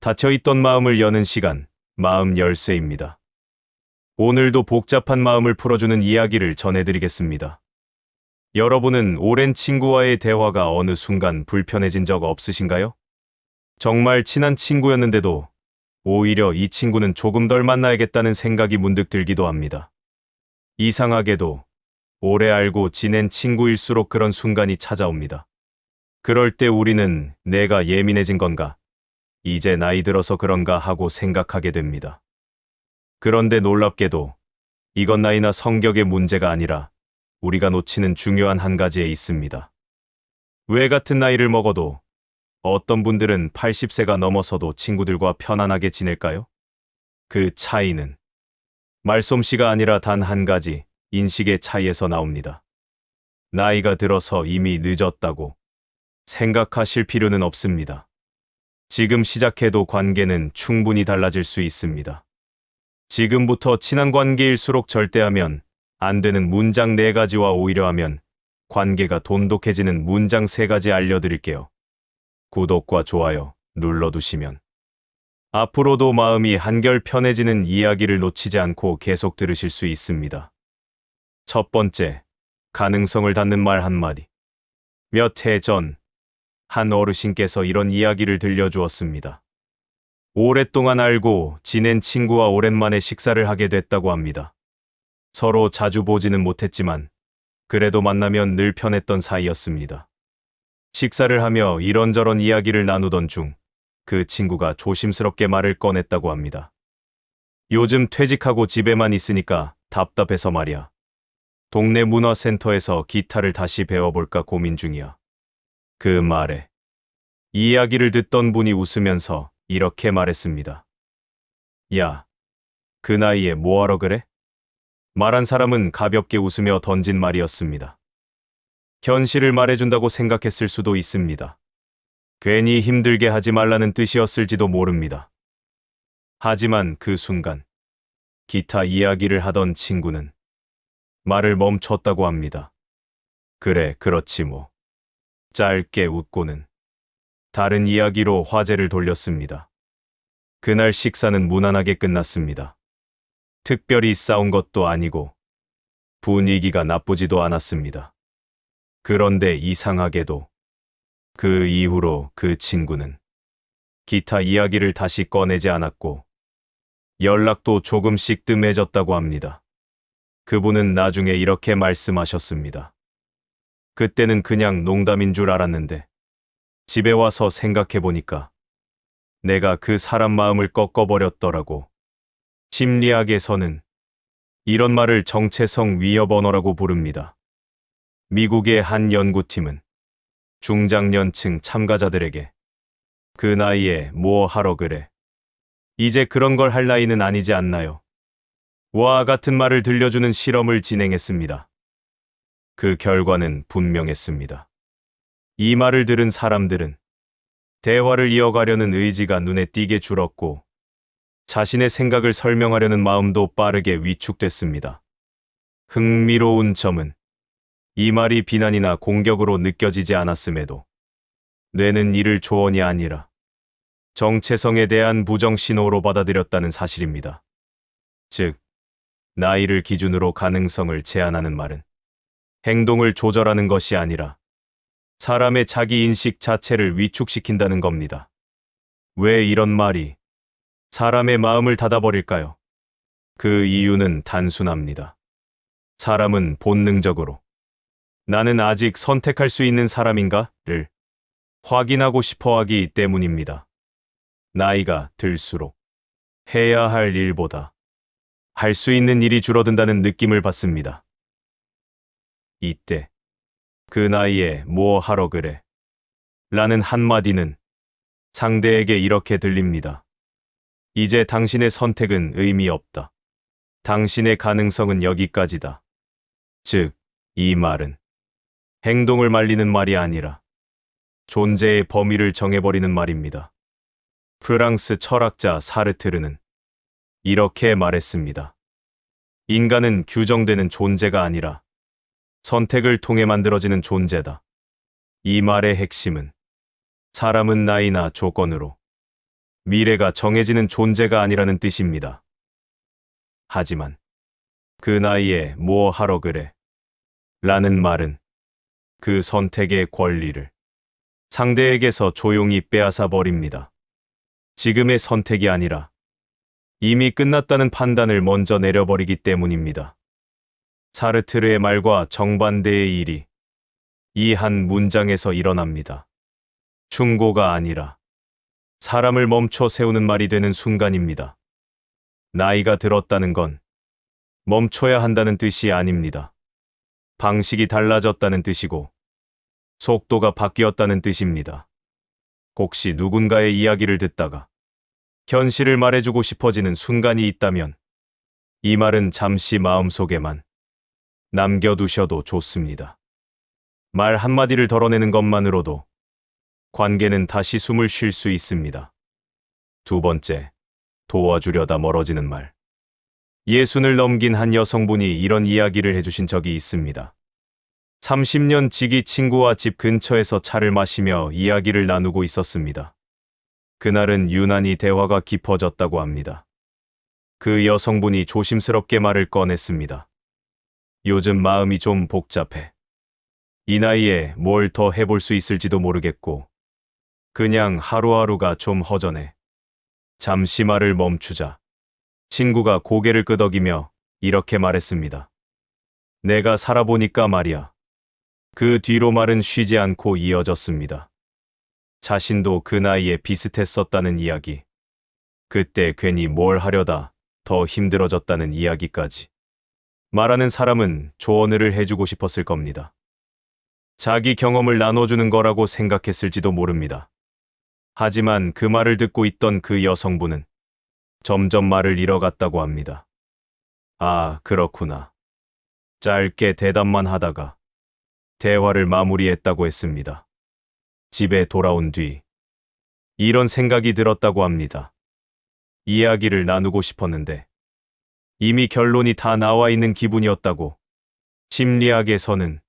닫혀있던 마음을 여는 시간, 마음 열쇠입니다. 오늘도 복잡한 마음을 풀어주는 이야기를 전해드리겠습니다. 여러분은 오랜 친구와의 대화가 어느 순간 불편해진 적 없으신가요? 정말 친한 친구였는데도 오히려 이 친구는 조금 덜 만나야겠다는 생각이 문득 들기도 합니다. 이상하게도 오래 알고 지낸 친구일수록 그런 순간이 찾아옵니다. 그럴 때 우리는 내가 예민해진 건가? 이제 나이 들어서 그런가 하고 생각하게 됩니다. 그런데 놀랍게도 이건 나이나 성격의 문제가 아니라 우리가 놓치는 중요한 한 가지에 있습니다. 왜 같은 나이를 먹어도 어떤 분들은 80세가 넘어서도 친구들과 편안하게 지낼까요? 그 차이는 말솜씨가 아니라 단 한 가지, 인식의 차이에서 나옵니다. 나이가 들어서 이미 늦었다고 생각하실 필요는 없습니다. 지금 시작해도 관계는 충분히 달라질 수 있습니다. 지금부터 친한 관계일수록 절대 하면 안 되는 문장 4가지와 오히려 하면 관계가 돈독해지는 문장 3가지 알려드릴게요. 구독과 좋아요 눌러두시면 앞으로도 마음이 한결 편해지는 이야기를 놓치지 않고 계속 들으실 수 있습니다. 첫 번째, 가능성을 닫는 말 한마디. 몇 해 전 한 어르신께서 이런 이야기를 들려주었습니다. 오랫동안 알고 지낸 친구와 오랜만에 식사를 하게 됐다고 합니다. 서로 자주 보지는 못했지만 그래도 만나면 늘 편했던 사이였습니다. 식사를 하며 이런저런 이야기를 나누던 중 그 친구가 조심스럽게 말을 꺼냈다고 합니다. 요즘 퇴직하고 집에만 있으니까 답답해서 말이야. 동네 문화센터에서 기타를 다시 배워볼까 고민 중이야. 그 말에 이야기를 듣던 분이 웃으면서 이렇게 말했습니다. 야, 그 나이에 뭐하러 그래? 말한 사람은 가볍게 웃으며 던진 말이었습니다. 현실을 말해준다고 생각했을 수도 있습니다. 괜히 힘들게 하지 말라는 뜻이었을지도 모릅니다. 하지만 그 순간 기타 이야기를 하던 친구는 말을 멈췄다고 합니다. 그래, 그렇지 뭐. 짧게 웃고는 다른 이야기로 화제를 돌렸습니다. 그날 식사는 무난하게 끝났습니다. 특별히 싸운 것도 아니고 분위기가 나쁘지도 않았습니다. 그런데 이상하게도 그 이후로 그 친구는 기타 이야기를 다시 꺼내지 않았고 연락도 조금씩 뜸해졌다고 합니다. 그분은 나중에 이렇게 말씀하셨습니다. 그때는 그냥 농담인 줄 알았는데 집에 와서 생각해보니까 내가 그 사람 마음을 꺾어버렸더라고. 심리학에서는 이런 말을 정체성 위협 언어라고 부릅니다. 미국의 한 연구팀은 중장년층 참가자들에게 그 나이에 뭐 하러 그래? 이제 그런 걸 할 나이는 아니지 않나요? 와 같은 말을 들려주는 실험을 진행했습니다. 그 결과는 분명했습니다. 이 말을 들은 사람들은 대화를 이어가려는 의지가 눈에 띄게 줄었고 자신의 생각을 설명하려는 마음도 빠르게 위축됐습니다. 흥미로운 점은 이 말이 비난이나 공격으로 느껴지지 않았음에도 뇌는 이를 조언이 아니라 정체성에 대한 부정 신호로 받아들였다는 사실입니다. 즉, 나이를 기준으로 가능성을 제한하는 말은 행동을 조절하는 것이 아니라 사람의 자기 인식 자체를 위축시킨다는 겁니다. 왜 이런 말이 사람의 마음을 닫아버릴까요? 그 이유는 단순합니다. 사람은 본능적으로 나는 아직 선택할 수 있는 사람인가?를 확인하고 싶어 하기 때문입니다. 나이가 들수록 해야 할 일보다 할 수 있는 일이 줄어든다는 느낌을 받습니다. 이때 그 나이에 뭐 하러 그래? 라는 한마디는 상대에게 이렇게 들립니다. 이제 당신의 선택은 의미 없다. 당신의 가능성은 여기까지다. 즉, 이 말은 행동을 말리는 말이 아니라 존재의 범위를 정해버리는 말입니다. 프랑스 철학자 사르트르는 이렇게 말했습니다. 인간은 규정되는 존재가 아니라 선택을 통해 만들어지는 존재다. 이 말의 핵심은 사람은 나이나 조건으로 미래가 정해지는 존재가 아니라는 뜻입니다. 하지만 그 나이에 뭐 하러 그래? 라는 말은 그 선택의 권리를 상대에게서 조용히 빼앗아 버립니다. 지금의 선택이 아니라 이미 끝났다는 판단을 먼저 내려버리기 때문입니다. 사르트르의 말과 정반대의 일이 이 한 문장에서 일어납니다. 충고가 아니라 사람을 멈춰 세우는 말이 되는 순간입니다. 나이가 들었다는 건 멈춰야 한다는 뜻이 아닙니다. 방식이 달라졌다는 뜻이고 속도가 바뀌었다는 뜻입니다. 혹시 누군가의 이야기를 듣다가 현실을 말해주고 싶어지는 순간이 있다면 이 말은 잠시 마음속에만 남겨두셔도 좋습니다. 말 한마디를 덜어내는 것만으로도 관계는 다시 숨을 쉴 수 있습니다. 두 번째, 도와주려다 멀어지는 말. 60을 넘긴 한 여성분이 이런 이야기를 해주신 적이 있습니다. 30년 지기 친구와 집 근처에서 차를 마시며 이야기를 나누고 있었습니다. 그날은 유난히 대화가 깊어졌다고 합니다. 그 여성분이 조심스럽게 말을 꺼냈습니다. 요즘 마음이 좀 복잡해. 이 나이에 뭘 더 해볼 수 있을지도 모르겠고 그냥 하루하루가 좀 허전해. 잠시 말을 멈추자. 친구가 고개를 끄덕이며 이렇게 말했습니다. 내가 살아보니까 말이야. 그 뒤로 말은 쉬지 않고 이어졌습니다. 자신도 그 나이에 비슷했었다는 이야기. 그때 괜히 뭘 하려다 더 힘들어졌다는 이야기까지. 말하는 사람은 조언을 해주고 싶었을 겁니다. 자기 경험을 나눠주는 거라고 생각했을지도 모릅니다. 하지만 그 말을 듣고 있던 그 여성분은 점점 말을 잃어갔다고 합니다. 아, 그렇구나. 짧게 대답만 하다가 대화를 마무리했다고 했습니다. 집에 돌아온 뒤 이런 생각이 들었다고 합니다. 이야기를 나누고 싶었는데 이미 결론이 다 나와 있는 기분이었다고. 심리학에서는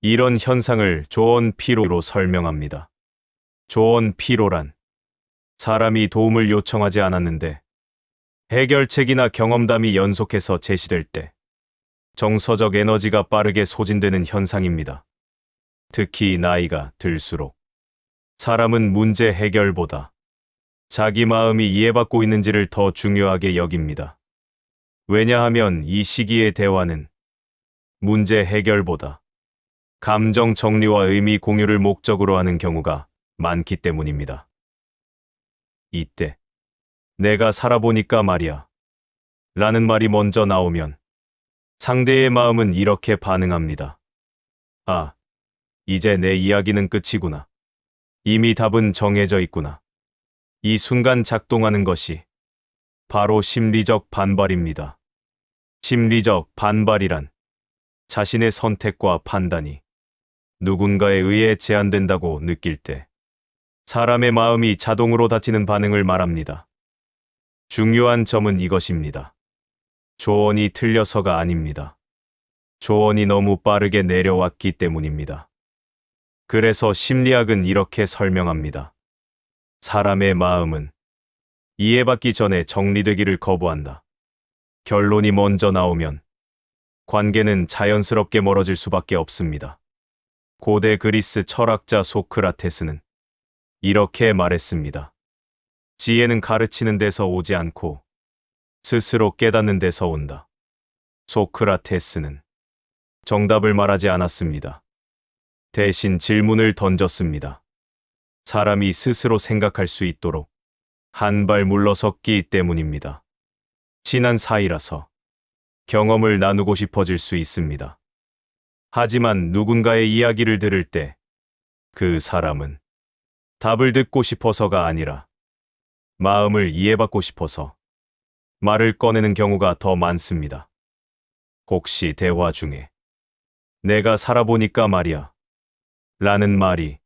이런 현상을 조언 피로로 설명합니다. 조언 피로란 사람이 도움을 요청하지 않았는데 해결책이나 경험담이 연속해서 제시될 때 정서적 에너지가 빠르게 소진되는 현상입니다. 특히 나이가 들수록 사람은 문제 해결보다 자기 마음이 이해받고 있는지를 더 중요하게 여깁니다. 왜냐하면 이 시기의 대화는 문제 해결보다 감정 정리와 의미 공유를 목적으로 하는 경우가 많기 때문입니다. 이때 내가 살아보니까 말이야 라는 말이 먼저 나오면 상대의 마음은 이렇게 반응합니다. 아, 이제 내 이야기는 끝이구나. 이미 답은 정해져 있구나. 이 순간 작동하는 것이 바로 심리적 반발입니다. 심리적 반발이란 자신의 선택과 판단이 누군가에 의해 제한된다고 느낄 때 사람의 마음이 자동으로 닫히는 반응을 말합니다. 중요한 점은 이것입니다. 조언이 틀려서가 아닙니다. 조언이 너무 빠르게 내려왔기 때문입니다. 그래서 심리학은 이렇게 설명합니다. 사람의 마음은 이해받기 전에 정리되기를 거부한다. 결론이 먼저 나오면 관계는 자연스럽게 멀어질 수밖에 없습니다. 고대 그리스 철학자 소크라테스는 이렇게 말했습니다. 지혜는 가르치는 데서 오지 않고 스스로 깨닫는 데서 온다. 소크라테스는 정답을 말하지 않았습니다. 대신 질문을 던졌습니다. 사람이 스스로 생각할 수 있도록 한 발 물러섰기 때문입니다. 친한 사이라서 경험을 나누고 싶어질 수 있습니다. 하지만 누군가의 이야기를 들을 때 그 사람은 답을 듣고 싶어서가 아니라 마음을 이해받고 싶어서 말을 꺼내는 경우가 더 많습니다. 혹시 대화 중에 내가 살아보니까 말이야 라는 말이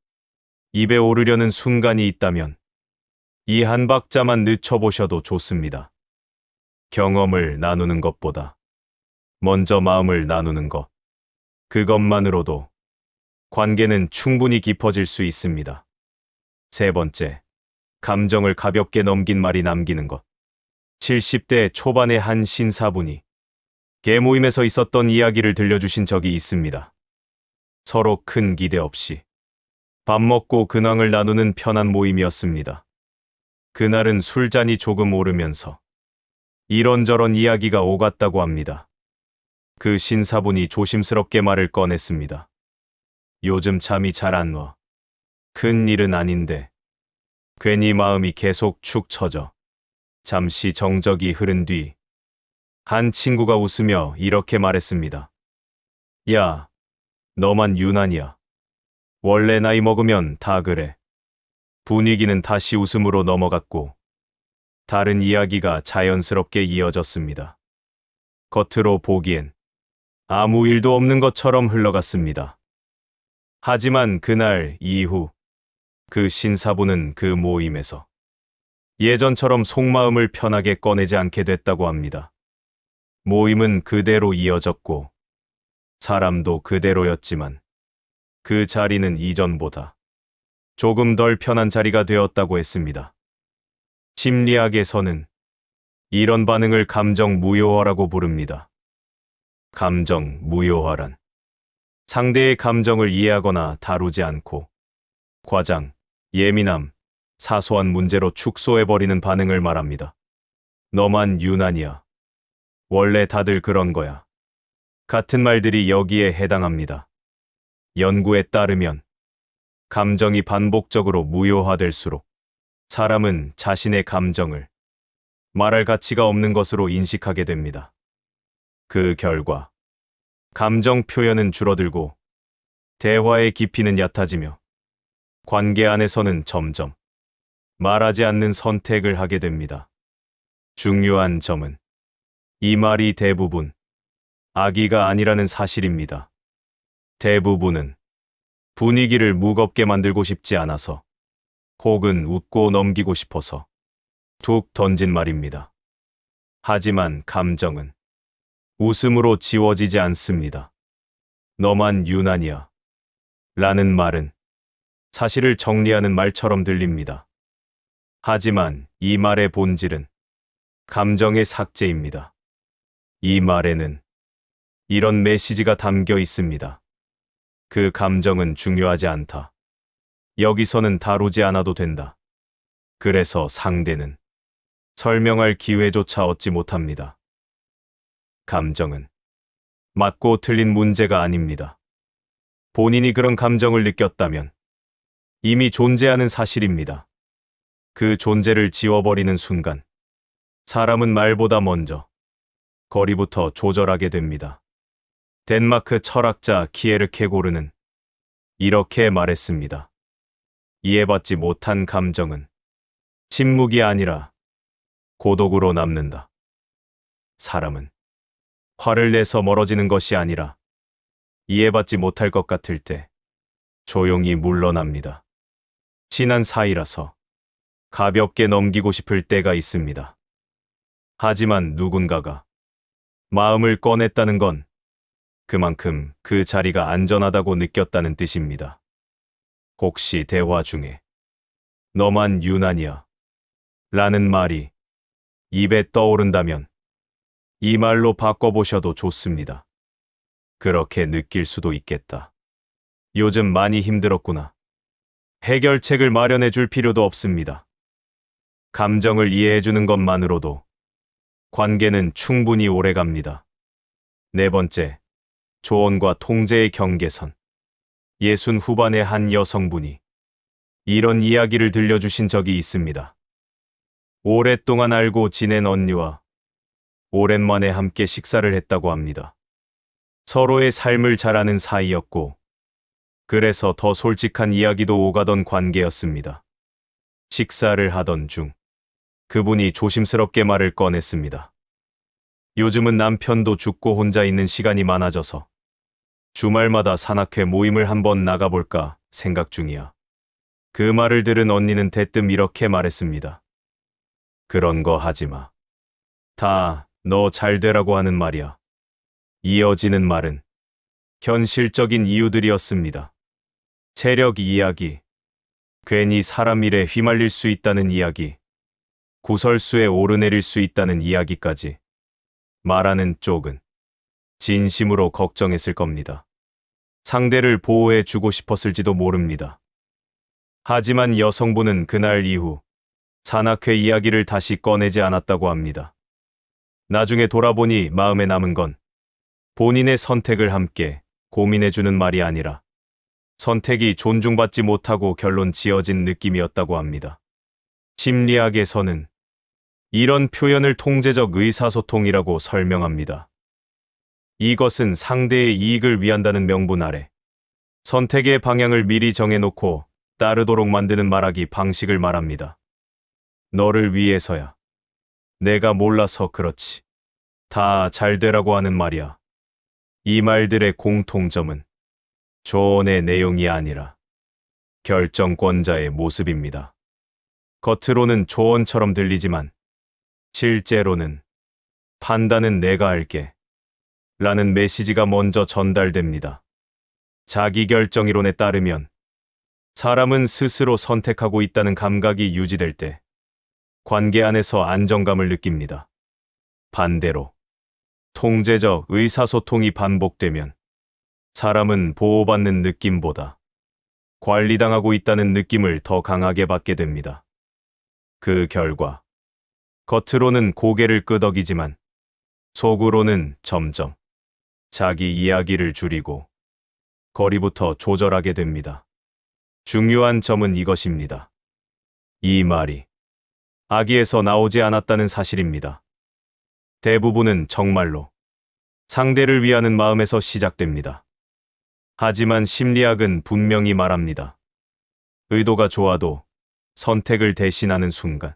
입에 오르려는 순간이 있다면 이 한 박자만 늦춰보셔도 좋습니다. 경험을 나누는 것보다 먼저 마음을 나누는 것, 그것만으로도 관계는 충분히 깊어질 수 있습니다. 세 번째, 감정을 가볍게 넘긴 말이 남기는 것. 70대 초반의 한 신사분이 개모임에서 있었던 이야기를 들려주신 적이 있습니다. 서로 큰 기대 없이 밥 먹고 근황을 나누는 편한 모임이었습니다. 그날은 술잔이 조금 오르면서 이런저런 이야기가 오갔다고 합니다. 그 신사분이 조심스럽게 말을 꺼냈습니다. 요즘 잠이 잘 안 와. 큰 일은 아닌데 괜히 마음이 계속 축 처져. 잠시 정적이 흐른 뒤 한 친구가 웃으며 이렇게 말했습니다. 야, 너만 유난이야. 원래 나이 먹으면 다 그래. 분위기는 다시 웃음으로 넘어갔고 다른 이야기가 자연스럽게 이어졌습니다. 겉으로 보기엔 아무 일도 없는 것처럼 흘러갔습니다. 하지만 그날 이후 그 신사부는 그 모임에서 예전처럼 속마음을 편하게 꺼내지 않게 됐다고 합니다. 모임은 그대로 이어졌고 사람도 그대로였지만 그 자리는 이전보다 조금 덜 편한 자리가 되었다고 했습니다. 심리학에서는 이런 반응을 감정 무효화라고 부릅니다. 감정 무효화란 상대의 감정을 이해하거나 다루지 않고 과장, 예민함, 사소한 문제로 축소해버리는 반응을 말합니다. 너만 유난이야. 원래 다들 그런 거야. 같은 말들이 여기에 해당합니다. 연구에 따르면 감정이 반복적으로 무효화될수록 사람은 자신의 감정을 말할 가치가 없는 것으로 인식하게 됩니다. 그 결과 감정 표현은 줄어들고 대화의 깊이는 얕아지며 관계 안에서는 점점 말하지 않는 선택을 하게 됩니다. 중요한 점은 이 말이 대부분 악의가 아니라는 사실입니다. 대부분은 분위기를 무겁게 만들고 싶지 않아서 혹은 웃고 넘기고 싶어서 툭 던진 말입니다. 하지만 감정은 웃음으로 지워지지 않습니다. 너만 유난이야. 라는 말은 사실을 정리하는 말처럼 들립니다. 하지만 이 말의 본질은 감정의 삭제입니다. 이 말에는 이런 메시지가 담겨 있습니다. 그 감정은 중요하지 않다. 여기서는 다루지 않아도 된다. 그래서 상대는 설명할 기회조차 얻지 못합니다. 감정은 맞고 틀린 문제가 아닙니다. 본인이 그런 감정을 느꼈다면 이미 존재하는 사실입니다. 그 존재를 지워버리는 순간 사람은 말보다 먼저 거리부터 조절하게 됩니다. 덴마크 철학자 키에르케고르는 이렇게 말했습니다. 이해받지 못한 감정은 침묵이 아니라 고독으로 남는다. 사람은 화를 내서 멀어지는 것이 아니라 이해받지 못할 것 같을 때 조용히 물러납니다. 친한 사이라서 가볍게 넘기고 싶을 때가 있습니다. 하지만 누군가가 마음을 꺼냈다는 건 그만큼 그 자리가 안전하다고 느꼈다는 뜻입니다. 혹시 대화 중에 너만 유난이야 라는 말이 입에 떠오른다면 이 말로 바꿔보셔도 좋습니다. 그렇게 느낄 수도 있겠다. 요즘 많이 힘들었구나. 해결책을 마련해 줄 필요도 없습니다. 감정을 이해해주는 것만으로도 관계는 충분히 오래갑니다. 네 번째, 조언과 통제의 경계선. 60 후반의 한 여성분이 이런 이야기를 들려주신 적이 있습니다. 오랫동안 알고 지낸 언니와 오랜만에 함께 식사를 했다고 합니다. 서로의 삶을 잘 아는 사이였고, 그래서 더 솔직한 이야기도 오가던 관계였습니다. 식사를 하던 중 그분이 조심스럽게 말을 꺼냈습니다. 요즘은 남편도 죽고 혼자 있는 시간이 많아져서 주말마다 산악회 모임을 한번 나가볼까 생각 중이야. 그 말을 들은 언니는 대뜸 이렇게 말했습니다. 그런 거 하지 마. 다 너 잘 되라고 하는 말이야. 이어지는 말은 현실적인 이유들이었습니다. 체력 이야기, 괜히 사람 일에 휘말릴 수 있다는 이야기, 구설수에 오르내릴 수 있다는 이야기까지 말하는 쪽은 진심으로 걱정했을 겁니다. 상대를 보호해 주고 싶었을지도 모릅니다. 하지만 여성분은 그날 이후 산악회 이야기를 다시 꺼내지 않았다고 합니다. 나중에 돌아보니 마음에 남은 건 본인의 선택을 함께 고민해주는 말이 아니라 선택이 존중받지 못하고 결론 지어진 느낌이었다고 합니다. 심리학에서는 이런 표현을 통제적 의사소통이라고 설명합니다. 이것은 상대의 이익을 위한다는 명분 아래 선택의 방향을 미리 정해놓고 따르도록 만드는 말하기 방식을 말합니다. 너를 위해서야. 내가 몰라서 그렇지. 다 잘 되라고 하는 말이야. 이 말들의 공통점은 조언의 내용이 아니라 결정권자의 모습입니다. 겉으로는 조언처럼 들리지만 실제로는 판단은 내가 할게 라는 메시지가 먼저 전달됩니다. 자기결정이론에 따르면 사람은 스스로 선택하고 있다는 감각이 유지될 때 관계 안에서 안정감을 느낍니다. 반대로 통제적 의사소통이 반복되면 사람은 보호받는 느낌보다 관리당하고 있다는 느낌을 더 강하게 받게 됩니다. 그 결과 겉으로는 고개를 끄덕이지만 속으로는 점점 자기 이야기를 줄이고 거리부터 조절하게 됩니다. 중요한 점은 이것입니다. 이 말이 악의에서 나오지 않았다는 사실입니다. 대부분은 정말로 상대를 위하는 마음에서 시작됩니다. 하지만 심리학은 분명히 말합니다. 의도가 좋아도 선택을 대신하는 순간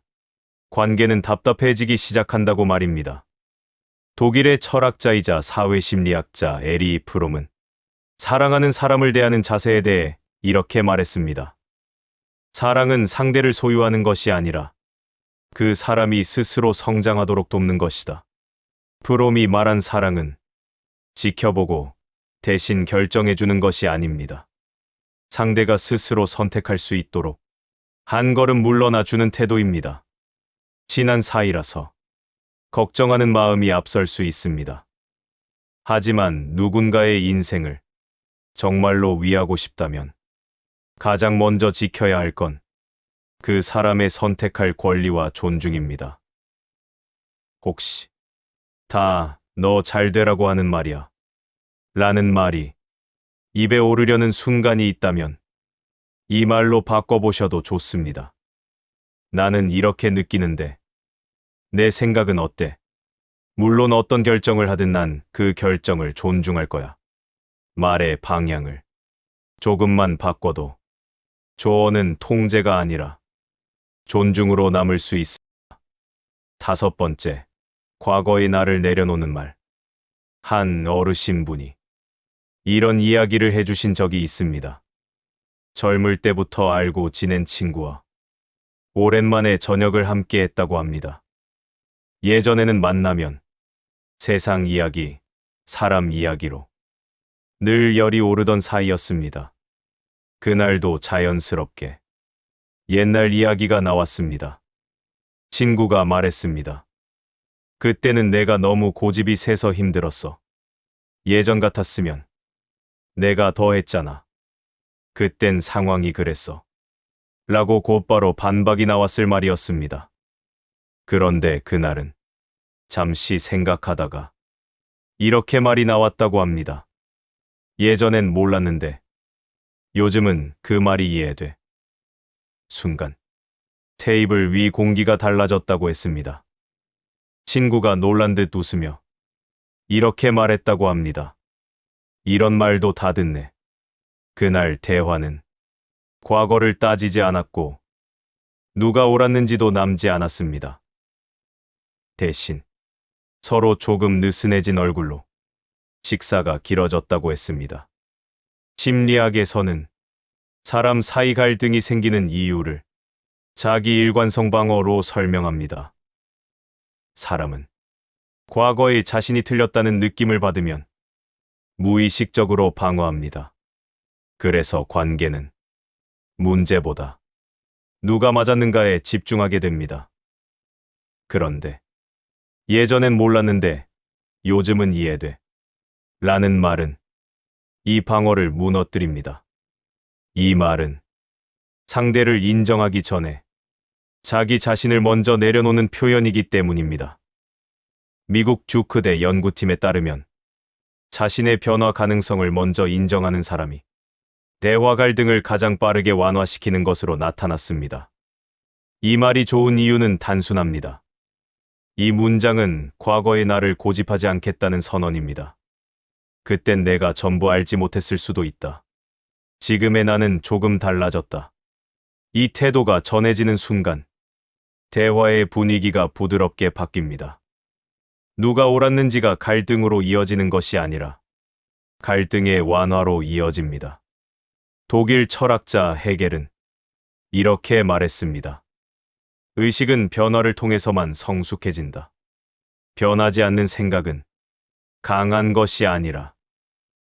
관계는 답답해지기 시작한다고 말입니다. 독일의 철학자이자 사회심리학자 에리 프롬은 사랑하는 사람을 대하는 자세에 대해 이렇게 말했습니다. 사랑은 상대를 소유하는 것이 아니라 그 사람이 스스로 성장하도록 돕는 것이다. 프롬이 말한 사랑은 지켜보고 대신 결정해주는 것이 아닙니다. 상대가 스스로 선택할 수 있도록 한 걸음 물러나 주는 태도입니다. 친한 사이라서 걱정하는 마음이 앞설 수 있습니다. 하지만 누군가의 인생을 정말로 위하고 싶다면 가장 먼저 지켜야 할 건 그 사람의 선택할 권리와 존중입니다. 혹시 다 너 잘 되라고 하는 말이야 라는 말이 입에 오르려는 순간이 있다면 이 말로 바꿔보셔도 좋습니다. 나는 이렇게 느끼는데 내 생각은 어때? 물론 어떤 결정을 하든 난 그 결정을 존중할 거야. 말의 방향을 조금만 바꿔도 조언은 통제가 아니라 존중으로 남을 수 있습니다. 5번째, 과거의 나를 내려놓는 말. 한 어르신분이 이런 이야기를 해주신 적이 있습니다. 젊을 때부터 알고 지낸 친구와 오랜만에 저녁을 함께 했다고 합니다. 예전에는 만나면 세상 이야기, 사람 이야기로 늘 열이 오르던 사이였습니다. 그날도 자연스럽게 옛날 이야기가 나왔습니다. 친구가 말했습니다. 그때는 내가 너무 고집이 세서 힘들었어. 예전 같았으면 내가 더 했잖아. 그땐 상황이 그랬어. 라고 곧바로 반박이 나왔을 말이었습니다. 그런데 그날은 잠시 생각하다가 이렇게 말이 나왔다고 합니다. 예전엔 몰랐는데 요즘은 그 말이 이해돼. 순간 테이블 위 공기가 달라졌다고 했습니다. 친구가 놀란 듯 웃으며 이렇게 말했다고 합니다. 이런 말도 다 듣네. 그날 대화는 과거를 따지지 않았고 누가 옳았는지도 남지 않았습니다. 대신 서로 조금 느슨해진 얼굴로 식사가 길어졌다고 했습니다. 심리학에서는 사람 사이 갈등이 생기는 이유를 자기 일관성 방어로 설명합니다. 사람은 과거에 자신이 틀렸다는 느낌을 받으면 무의식적으로 방어합니다. 그래서 관계는 문제보다 누가 맞았는가에 집중하게 됩니다. 그런데 예전엔 몰랐는데 요즘은 이해돼. 라는 말은 이 방어를 무너뜨립니다. 이 말은 상대를 인정하기 전에 자기 자신을 먼저 내려놓는 표현이기 때문입니다. 미국 주크대 연구팀에 따르면 자신의 변화 가능성을 먼저 인정하는 사람이 대화 갈등을 가장 빠르게 완화시키는 것으로 나타났습니다. 이 말이 좋은 이유는 단순합니다. 이 문장은 과거의 나를 고집하지 않겠다는 선언입니다. 그땐 내가 전부 알지 못했을 수도 있다. 지금의 나는 조금 달라졌다. 이 태도가 전해지는 순간 대화의 분위기가 부드럽게 바뀝니다. 누가 옳았는지가 갈등으로 이어지는 것이 아니라 갈등의 완화로 이어집니다. 독일 철학자 헤겔은 이렇게 말했습니다. 의식은 변화를 통해서만 성숙해진다. 변하지 않는 생각은 강한 것이 아니라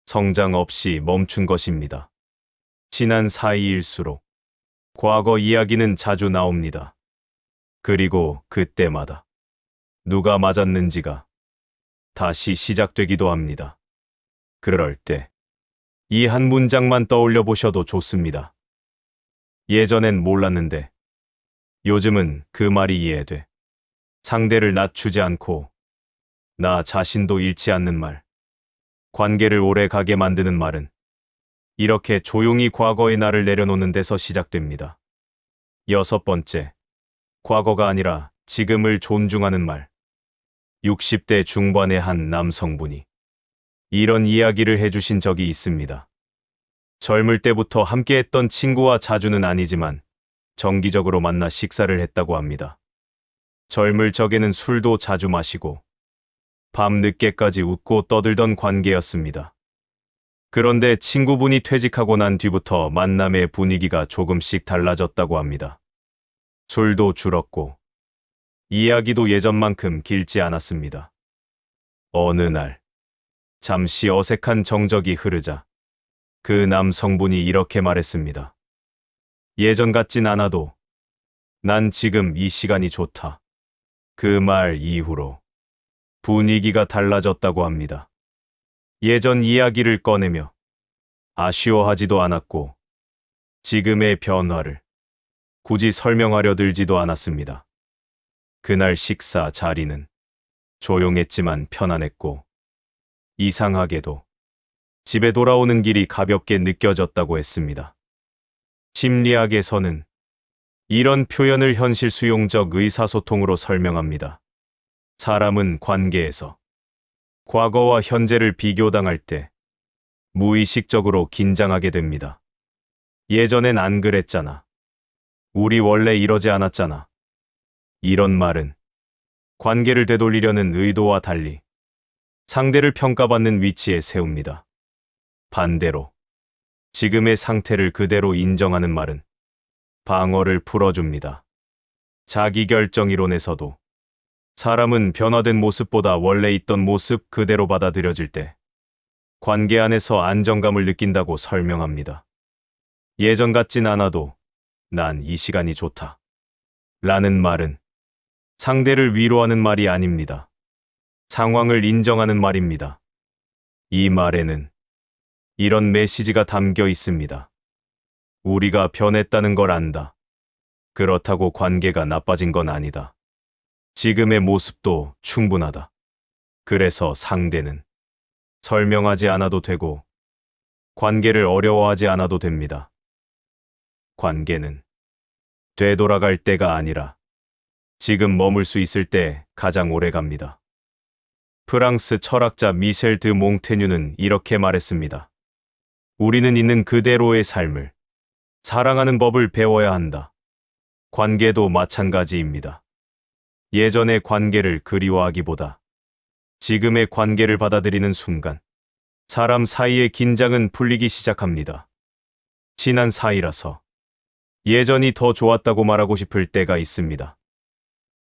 성장 없이 멈춘 것입니다. 지난 사이일수록 과거 이야기는 자주 나옵니다. 그리고 그때마다 누가 맞았는지가 다시 시작되기도 합니다. 그럴 때 이 한 문장만 떠올려 보셔도 좋습니다. 예전엔 몰랐는데 요즘은 그 말이 이해돼. 상대를 낮추지 않고 나 자신도 잃지 않는 말. 관계를 오래 가게 만드는 말은 이렇게 조용히 과거의 나를 내려놓는 데서 시작됩니다. 6번째, 과거가 아니라 지금을 존중하는 말. 60대 중반의 한 남성분이 이런 이야기를 해주신 적이 있습니다. 젊을 때부터 함께했던 친구와 자주는 아니지만 정기적으로 만나 식사를 했다고 합니다. 젊을 적에는 술도 자주 마시고 밤 늦게까지 웃고 떠들던 관계였습니다. 그런데 친구분이 퇴직하고 난 뒤부터 만남의 분위기가 조금씩 달라졌다고 합니다. 술도 줄었고 이야기도 예전만큼 길지 않았습니다. 어느 날 잠시 어색한 정적이 흐르자 그 남성분이 이렇게 말했습니다. 예전 같진 않아도 난 지금 이 시간이 좋다. 그 말 이후로 분위기가 달라졌다고 합니다. 예전 이야기를 꺼내며 아쉬워하지도 않았고 지금의 변화를 굳이 설명하려 들지도 않았습니다. 그날 식사 자리는 조용했지만 편안했고 이상하게도 집에 돌아오는 길이 가볍게 느껴졌다고 했습니다. 심리학에서는 이런 표현을 현실 수용적 의사소통으로 설명합니다. 사람은 관계에서 과거와 현재를 비교당할 때 무의식적으로 긴장하게 됩니다. 예전엔 안 그랬잖아. 우리 원래 이러지 않았잖아. 이런 말은 관계를 되돌리려는 의도와 달리 상대를 평가받는 위치에 세웁니다. 반대로 지금의 상태를 그대로 인정하는 말은 방어를 풀어줍니다. 자기결정이론에서도 사람은 변화된 모습보다 원래 있던 모습 그대로 받아들여질 때 관계 안에서 안정감을 느낀다고 설명합니다. 예전 같진 않아도 난 이 시간이 좋다. 라는 말은 상대를 위로하는 말이 아닙니다. 상황을 인정하는 말입니다. 이 말에는 이런 메시지가 담겨 있습니다. 우리가 변했다는 걸 안다. 그렇다고 관계가 나빠진 건 아니다. 지금의 모습도 충분하다. 그래서 상대는 설명하지 않아도 되고 관계를 어려워하지 않아도 됩니다. 관계는 되돌아갈 때가 아니라 지금 머물 수 있을 때 가장 오래 갑니다. 프랑스 철학자 미셸 드 몽테뉴는 이렇게 말했습니다. 우리는 있는 그대로의 삶을 사랑하는 법을 배워야 한다. 관계도 마찬가지입니다. 예전의 관계를 그리워하기보다 지금의 관계를 받아들이는 순간 사람 사이의 긴장은 풀리기 시작합니다. 친한 사이라서 예전이 더 좋았다고 말하고 싶을 때가 있습니다.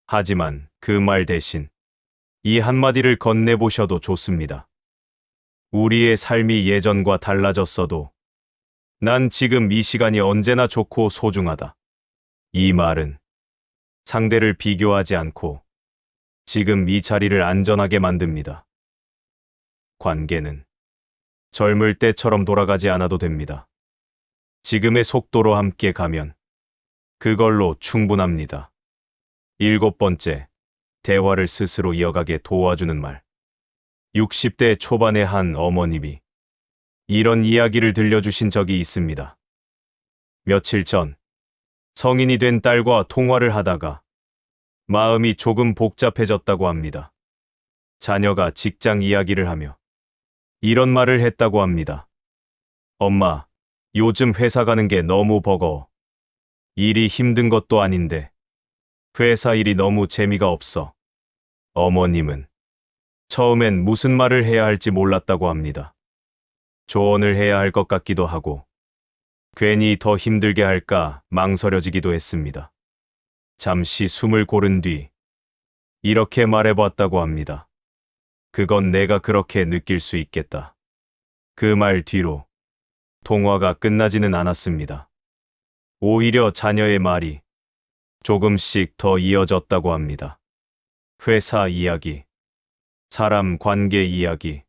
하지만 그 말 대신 이 한마디를 건네보셔도 좋습니다. 우리의 삶이 예전과 달라졌어도 난 지금 이 시간이 언제나 좋고 소중하다. 이 말은 상대를 비교하지 않고 지금 이 자리를 안전하게 만듭니다. 관계는 젊을 때처럼 돌아가지 않아도 됩니다. 지금의 속도로 함께 가면 그걸로 충분합니다. 7번째, 대화를 스스로 이어가게 도와주는 말. 60대 초반의 한 어머님이 이런 이야기를 들려주신 적이 있습니다. 며칠 전 성인이 된 딸과 통화를 하다가 마음이 조금 복잡해졌다고 합니다. 자녀가 직장 이야기를 하며 이런 말을 했다고 합니다. 엄마, 요즘 회사 가는 게 너무 버거워. 일이 힘든 것도 아닌데 회사 일이 너무 재미가 없어. 어머님은 처음엔 무슨 말을 해야 할지 몰랐다고 합니다. 조언을 해야 할 것 같기도 하고 괜히 더 힘들게 할까 망설여지기도 했습니다. 잠시 숨을 고른 뒤 이렇게 말해봤다고 합니다. 그건 내가 그렇게 느낄 수 있겠다. 그 말 뒤로 통화가 끝나지는 않았습니다. 오히려 자녀의 말이 조금씩 더 이어졌다고 합니다. 회사 이야기, 사람 관계 이야기,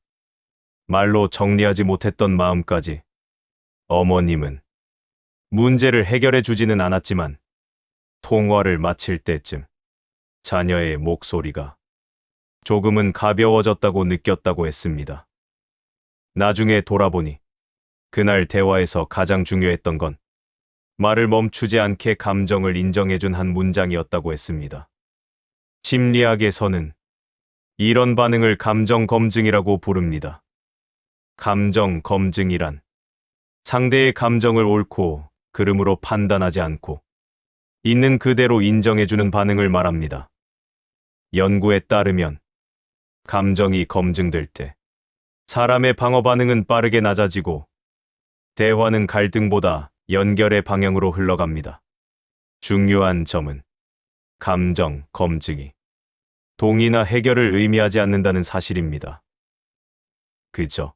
말로 정리하지 못했던 마음까지. 어머님은 문제를 해결해 주지는 않았지만 통화를 마칠 때쯤 자녀의 목소리가 조금은 가벼워졌다고 느꼈다고 했습니다. 나중에 돌아보니 그날 대화에서 가장 중요했던 건 말을 멈추지 않게 감정을 인정해준 한 문장이었다고 했습니다. 심리학에서는 이런 반응을 감정 검증이라고 부릅니다. 감정 검증이란 상대의 감정을 옳고 그름으로 판단하지 않고 있는 그대로 인정해주는 반응을 말합니다. 연구에 따르면 감정이 검증될 때 사람의 방어 반응은 빠르게 낮아지고 대화는 갈등보다 연결의 방향으로 흘러갑니다. 중요한 점은 감정 검증이 동의나 해결을 의미하지 않는다는 사실입니다. 그저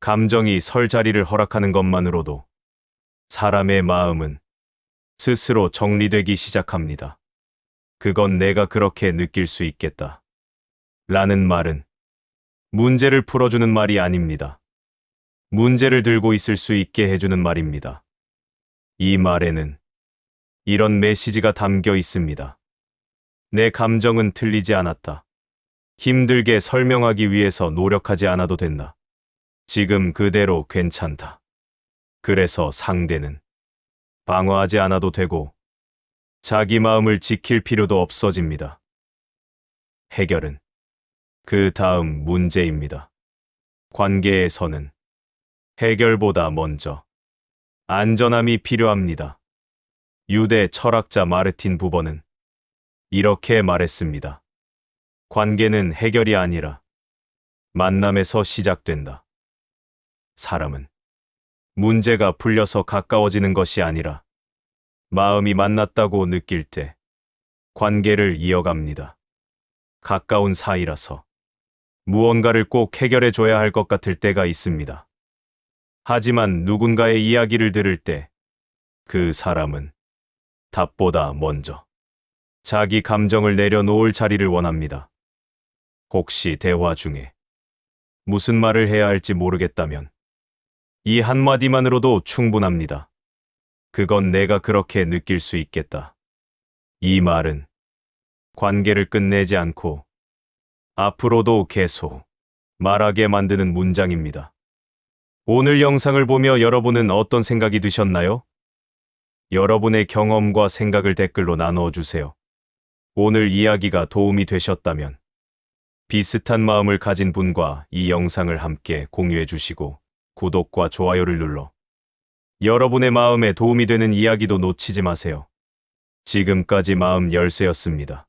감정이 설 자리를 허락하는 것만으로도 사람의 마음은 스스로 정리되기 시작합니다. 그건 내가 그렇게 느낄 수 있겠다. 라는 말은 문제를 풀어주는 말이 아닙니다. 문제를 들고 있을 수 있게 해주는 말입니다. 이 말에는 이런 메시지가 담겨 있습니다. 내 감정은 틀리지 않았다. 힘들게 설명하기 위해서 노력하지 않아도 된다. 지금 그대로 괜찮다. 그래서 상대는 방어하지 않아도 되고 자기 마음을 지킬 필요도 없어집니다. 해결은 그 다음 문제입니다. 관계에서는 해결보다 먼저 안전함이 필요합니다. 유대 철학자 마르틴 부버는 이렇게 말했습니다. 관계는 해결이 아니라 만남에서 시작된다. 사람은 문제가 풀려서 가까워지는 것이 아니라 마음이 만났다고 느낄 때 관계를 이어갑니다. 가까운 사이라서 무언가를 꼭 해결해 줘야 할 것 같을 때가 있습니다. 하지만 누군가의 이야기를 들을 때 그 사람은 답보다 먼저 자기 감정을 내려놓을 자리를 원합니다. 혹시 대화 중에 무슨 말을 해야 할지 모르겠다면 이 한마디만으로도 충분합니다. 그건 내가 그렇게 느낄 수 있겠다. 이 말은 관계를 끝내지 않고 앞으로도 계속 말하게 만드는 문장입니다. 오늘 영상을 보며 여러분은 어떤 생각이 드셨나요? 여러분의 경험과 생각을 댓글로 나누어 주세요. 오늘 이야기가 도움이 되셨다면 비슷한 마음을 가진 분과 이 영상을 함께 공유해 주시고 구독과 좋아요를 눌러 여러분의 마음에 도움이 되는 이야기도 놓치지 마세요. 지금까지 마음 열쇠였습니다.